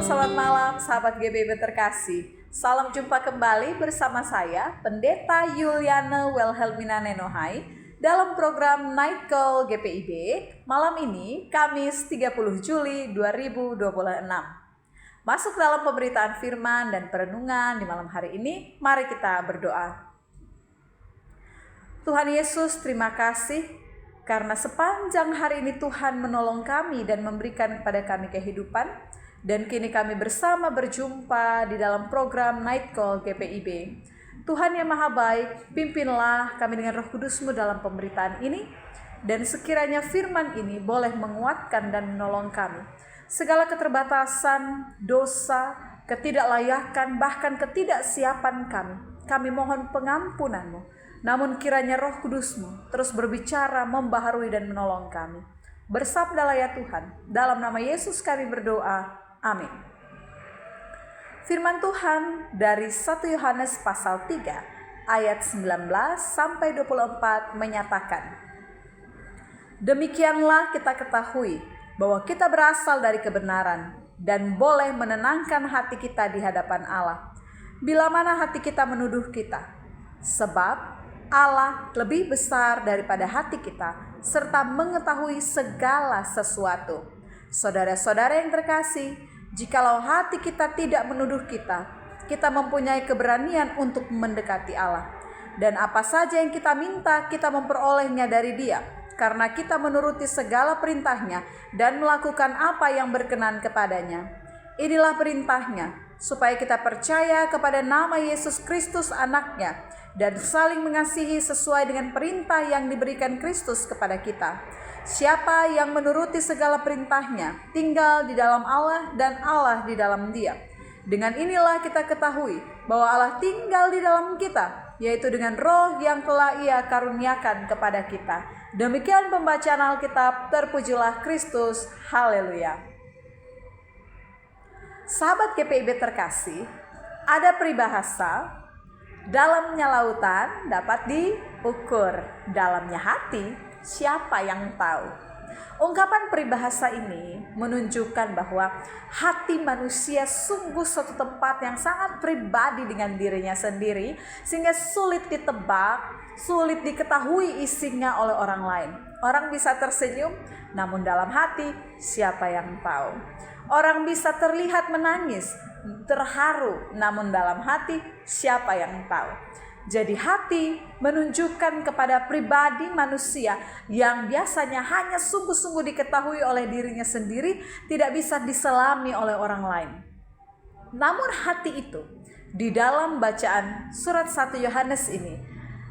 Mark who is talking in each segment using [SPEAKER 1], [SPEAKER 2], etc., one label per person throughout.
[SPEAKER 1] selamat malam sahabat GBIB terkasih. Salam jumpa kembali bersama saya, Pendeta Yuliana Wilhelmina Nenohai, dalam program Night Call GPIB malam ini, Kamis 30 Juli 2026. Masuk dalam pemberitaan firman dan perenungan di malam hari ini, mari kita berdoa. Tuhan Yesus, terima kasih karena sepanjang hari ini Tuhan menolong kami dan memberikan kepada kami kehidupan. Dan kini kami bersama berjumpa di dalam program Night Call GPIB. Tuhan yang Maha Baik, pimpinlah kami dengan Roh Kudus-Mu dalam pemberitaan ini. Dan sekiranya firman ini boleh menguatkan dan menolong kami. Segala keterbatasan, dosa, ketidaklayakan, bahkan ketidaksiapan kami mohon pengampunan-Mu. Namun kiranya Roh Kudus-Mu terus berbicara, membaharui dan menolong kami. Bersabdalah ya Tuhan, dalam nama Yesus kami berdoa, amin. Firman Tuhan dari 1 Yohanes pasal 3 ayat 19 sampai 24 menyatakan, demikianlah kita ketahui bahwa kita berasal dari kebenaran dan boleh menenangkan hati kita di hadapan Allah, bila mana hati kita menuduh kita, sebab Allah lebih besar daripada hati kita, serta mengetahui segala sesuatu. Saudara-saudara yang terkasih, jikalau hati kita tidak menuduh kita, kita mempunyai keberanian untuk mendekati Allah. Dan apa saja yang kita minta, kita memperolehnya dari Dia, karena kita menuruti segala perintahnya dan melakukan apa yang berkenan kepadanya. Inilah perintahnya, supaya kita percaya kepada nama Yesus Kristus Anaknya, dan saling mengasihi sesuai dengan perintah yang diberikan Kristus kepada kita. Siapa yang menuruti segala perintahnya, tinggal di dalam Allah dan Allah di dalam Dia. Dengan inilah kita ketahui bahwa Allah tinggal di dalam kita, yaitu dengan Roh yang telah Ia karuniakan kepada kita. Demikian pembacaan Alkitab, terpujilah Kristus, haleluya. Sahabat GPIB terkasih, ada peribahasa, dalamnya lautan dapat diukur, dalamnya hati siapa yang tahu. Ungkapan peribahasa ini menunjukkan bahwa hati manusia sungguh suatu tempat yang sangat pribadi dengan dirinya sendiri, sehingga sulit ditebak, sulit diketahui isinya oleh orang lain. Orang bisa tersenyum, namun dalam hati siapa yang tahu. Orang bisa terlihat menangis, terharu, namun dalam hati siapa yang tahu. Jadi hati menunjukkan kepada pribadi manusia yang biasanya hanya sungguh-sungguh diketahui oleh dirinya sendiri, tidak bisa diselami oleh orang lain. Namun hati itu, di dalam bacaan surat 1 Yohanes ini,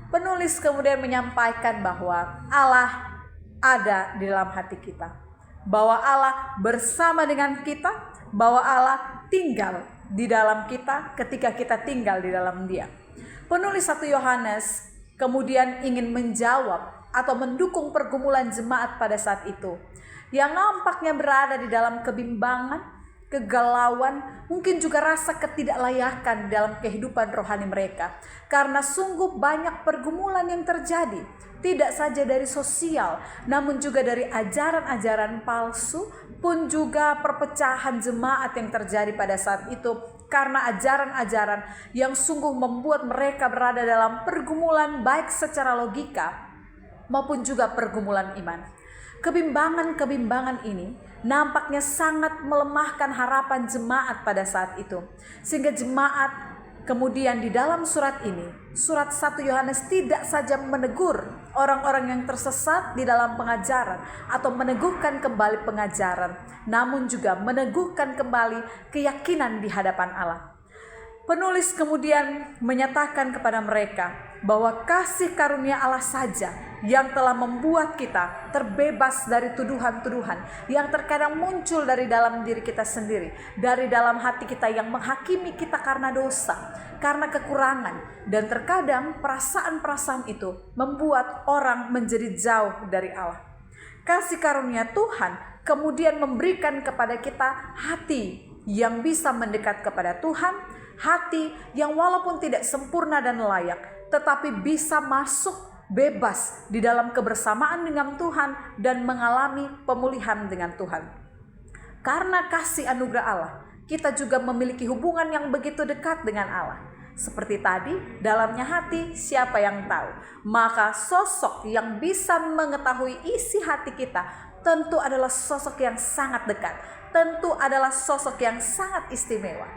[SPEAKER 1] penulis kemudian menyampaikan bahwa Allah ada di dalam hati kita, bahwa Allah bersama dengan kita, bahwa Allah tinggal di dalam kita ketika kita tinggal di dalam Dia. Penulis 1 Yohanes kemudian ingin menjawab atau mendukung pergumulan jemaat pada saat itu, yang nampaknya berada di dalam kebimbangan, kegalauan, mungkin juga rasa ketidaklayakan dalam kehidupan rohani mereka. Karena sungguh banyak pergumulan yang terjadi, tidak saja dari sosial, namun juga dari ajaran-ajaran palsu, pun juga perpecahan jemaat yang terjadi pada saat itu, karena ajaran-ajaran yang sungguh membuat mereka berada dalam pergumulan baik secara logika maupun juga pergumulan iman. Kebimbangan-kebimbangan ini nampaknya sangat melemahkan harapan jemaat pada saat itu, sehingga jemaat kemudian di dalam surat ini, surat 1 Yohanes tidak saja menegur orang-orang yang tersesat di dalam pengajaran atau meneguhkan kembali pengajaran, namun juga meneguhkan kembali keyakinan di hadapan Allah. Penulis kemudian menyatakan kepada mereka bahwa kasih karunia Allah saja yang telah membuat kita terbebas dari tuduhan-tuduhan yang terkadang muncul dari dalam diri kita sendiri, dari dalam hati kita yang menghakimi kita karena dosa, karena kekurangan, dan terkadang perasaan-perasaan itu membuat orang menjadi jauh dari Allah. Kasih karunia Tuhan kemudian memberikan kepada kita hati yang bisa mendekat kepada Tuhan, hati yang walaupun tidak sempurna dan layak, tetapi bisa masuk bebas di dalam kebersamaan dengan Tuhan dan mengalami pemulihan dengan Tuhan. Karena kasih anugerah Allah, kita juga memiliki hubungan yang begitu dekat dengan Allah. Seperti tadi, dalamnya hati siapa yang tahu? Maka sosok yang bisa mengetahui isi hati kita tentu adalah sosok yang sangat dekat, tentu adalah sosok yang sangat istimewa.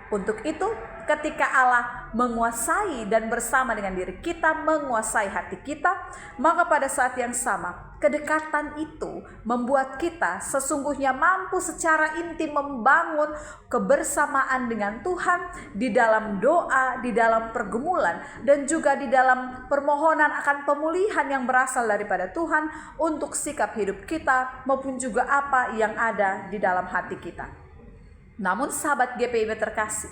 [SPEAKER 1] Untuk itu, ketika Allah menguasai dan bersama dengan diri kita menguasai hati kita, maka pada saat yang sama, kedekatan itu membuat kita sesungguhnya mampu secara intim membangun kebersamaan dengan Tuhan di dalam doa, di dalam pergumulan, dan juga di dalam permohonan akan pemulihan yang berasal daripada Tuhan untuk sikap hidup kita maupun juga apa yang ada di dalam hati kita. Namun sahabat GPIB terkasih,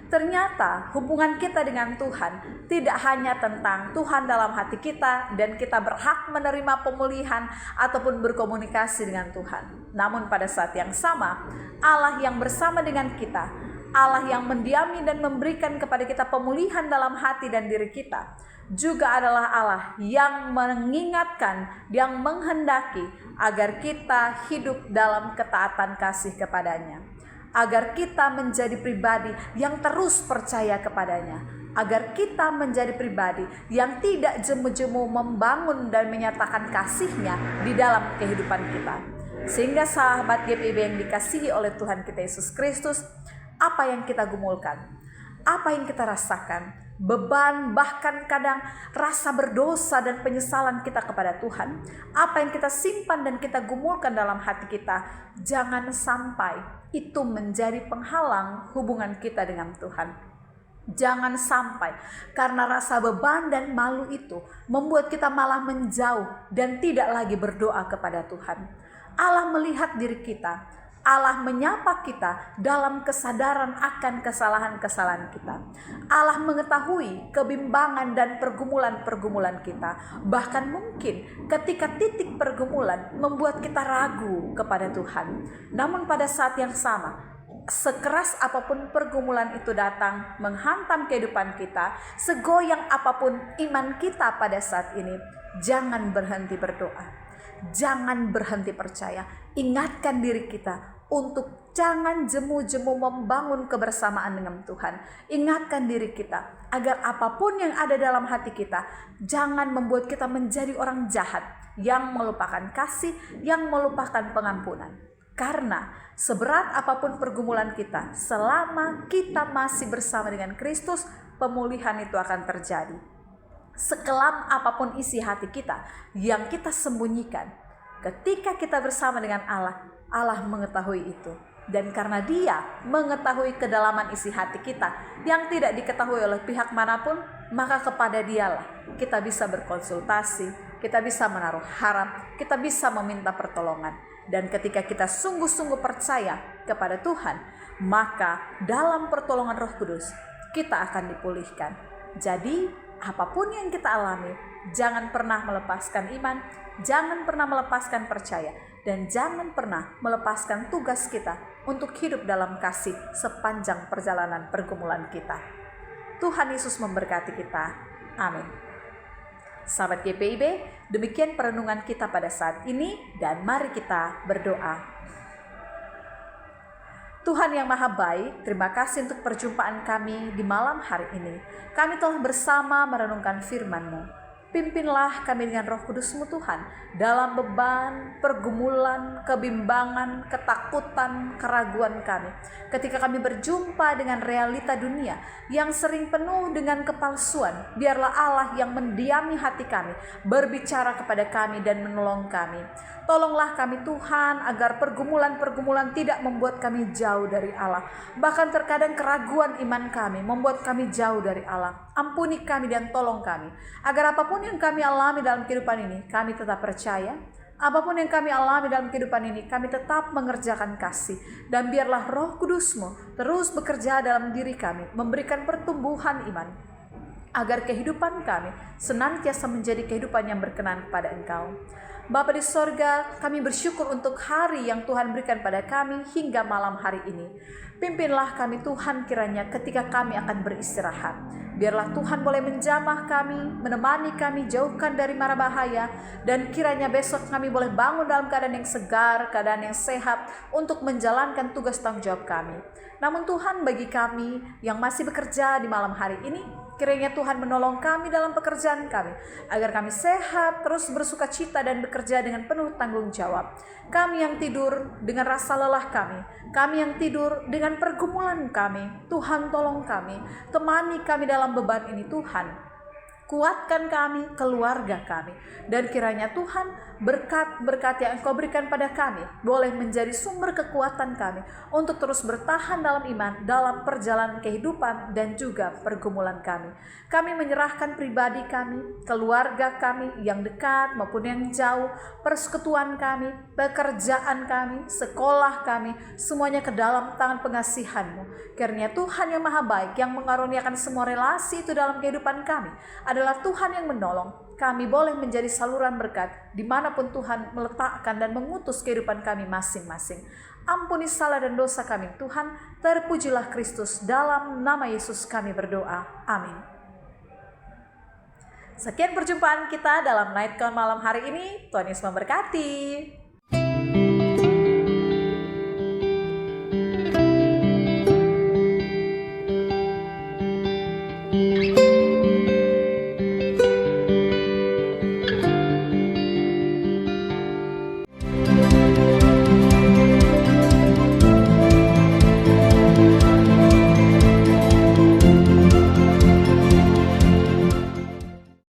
[SPEAKER 1] ternyata hubungan kita dengan Tuhan tidak hanya tentang Tuhan dalam hati kita dan kita berhak menerima pemulihan ataupun berkomunikasi dengan Tuhan. Namun pada saat yang sama, Allah yang bersama dengan kita, Allah yang mendiami dan memberikan kepada kita pemulihan dalam hati dan diri kita, juga adalah Allah yang mengingatkan, yang menghendaki agar kita hidup dalam ketaatan kasih kepadanya. Agar kita menjadi pribadi yang terus percaya kepadanya, agar kita menjadi pribadi yang tidak jemu-jemu membangun dan menyatakan kasih-Nya di dalam kehidupan kita. Sehingga sahabat GPIB yang dikasihi oleh Tuhan kita Yesus Kristus, apa yang kita gumulkan, apa yang kita rasakan, beban, bahkan kadang rasa berdosa dan penyesalan kita kepada Tuhan, apa yang kita simpan dan kita gumulkan dalam hati kita, jangan sampai itu menjadi penghalang hubungan kita dengan Tuhan. Jangan sampai karena rasa beban dan malu itu membuat kita malah menjauh dan tidak lagi berdoa kepada Tuhan. Allah melihat diri kita, Allah menyapa kita dalam kesadaran akan kesalahan-kesalahan kita. Allah mengetahui kebimbangan dan pergumulan-pergumulan kita. Bahkan mungkin ketika titik pergumulan membuat kita ragu kepada Tuhan. Namun pada saat yang sama, sekeras apapun pergumulan itu datang menghantam kehidupan kita, segoyang apapun iman kita pada saat ini, jangan berhenti berdoa. Jangan berhenti percaya. Ingatkan diri kita untuk jangan jemu-jemu membangun kebersamaan dengan Tuhan. Ingatkan diri kita agar apapun yang ada dalam hati kita, jangan membuat kita menjadi orang jahat yang melupakan kasih, yang melupakan pengampunan. Karena seberat apapun pergumulan kita, selama kita masih bersama dengan Kristus, pemulihan itu akan terjadi. Sekelam apapun isi hati kita yang kita sembunyikan, ketika kita bersama dengan Allah, Allah mengetahui itu. Dan karena Dia mengetahui kedalaman isi hati kita yang tidak diketahui oleh pihak manapun, maka kepada Dialah kita bisa berkonsultasi, kita bisa menaruh harap, kita bisa meminta pertolongan. Dan ketika kita sungguh-sungguh percaya kepada Tuhan, maka dalam pertolongan Roh Kudus kita akan dipulihkan. Jadi apapun yang kita alami, jangan pernah melepaskan iman, jangan pernah melepaskan percaya, dan jangan pernah melepaskan tugas kita untuk hidup dalam kasih sepanjang perjalanan pergumulan kita. Tuhan Yesus memberkati kita. Amin. Sahabat GPIB, demikian perenungan kita pada saat ini, dan mari kita berdoa. Tuhan yang Maha Baik, terima kasih untuk perjumpaan kami di malam hari ini. Kami telah bersama merenungkan firman-Mu. Pimpinlah kami dengan Roh Kudus-Mu Tuhan, dalam beban, pergumulan, kebimbangan, ketakutan, keraguan kami. Ketika kami berjumpa dengan realita dunia yang sering penuh dengan kepalsuan, biarlah Allah yang mendiami hati kami, berbicara kepada kami dan menolong kami. Tolonglah kami Tuhan, agar pergumulan-pergumulan tidak membuat kami jauh dari Allah. Bahkan terkadang keraguan iman kami membuat kami jauh dari Allah. Ampuni kami dan tolong kami, agar apapun yang kami alami dalam kehidupan ini, kami tetap percaya. Apapun yang kami alami dalam kehidupan ini, kami tetap mengerjakan kasih. Dan biarlah Roh Kudus-Mu terus bekerja dalam diri kami, memberikan pertumbuhan iman, agar kehidupan kami senantiasa menjadi kehidupan yang berkenan kepada Engkau. Bapa di sorga, kami bersyukur untuk hari yang Tuhan berikan pada kami hingga malam hari ini. Pimpinlah kami Tuhan kiranya ketika kami akan beristirahat. Biarlah Tuhan boleh menjamah kami, menemani kami, jauhkan dari mara bahaya, dan kiranya besok kami boleh bangun dalam keadaan yang segar, keadaan yang sehat untuk menjalankan tugas tanggung jawab kami. Namun Tuhan, bagi kami yang masih bekerja di malam hari ini, kiranya Tuhan menolong kami dalam pekerjaan kami, agar kami sehat, terus bersuka cita dan bekerja dengan penuh tanggung jawab. Kami yang tidur dengan rasa lelah kami yang tidur dengan pergumulan kami, Tuhan tolong kami, temani kami dalam beban ini Tuhan. Kuatkan kami, keluarga kami, dan kiranya Tuhan berkat-berkat yang Engkau berikan pada kami boleh menjadi sumber kekuatan kami untuk terus bertahan dalam iman, dalam perjalanan kehidupan dan juga pergumulan kami. Kami menyerahkan pribadi kami, keluarga kami yang dekat maupun yang jauh, persekutuan kami, pekerjaan kami, sekolah kami, semuanya ke dalam tangan pengasihan-Mu. Kiranya Tuhan yang Maha Baik yang mengaruniakan semua relasi itu dalam kehidupan kami adalah Tuhan yang menolong. Kami boleh menjadi saluran berkat dimanapun Tuhan meletakkan dan mengutus kehidupan kami masing-masing. Ampuni salah dan dosa kami Tuhan. Terpujilah Kristus. Dalam nama Yesus kami berdoa. Amin. Sekian perjumpaan kita dalam Night Count malam hari ini. Tuhan Yesus memberkati.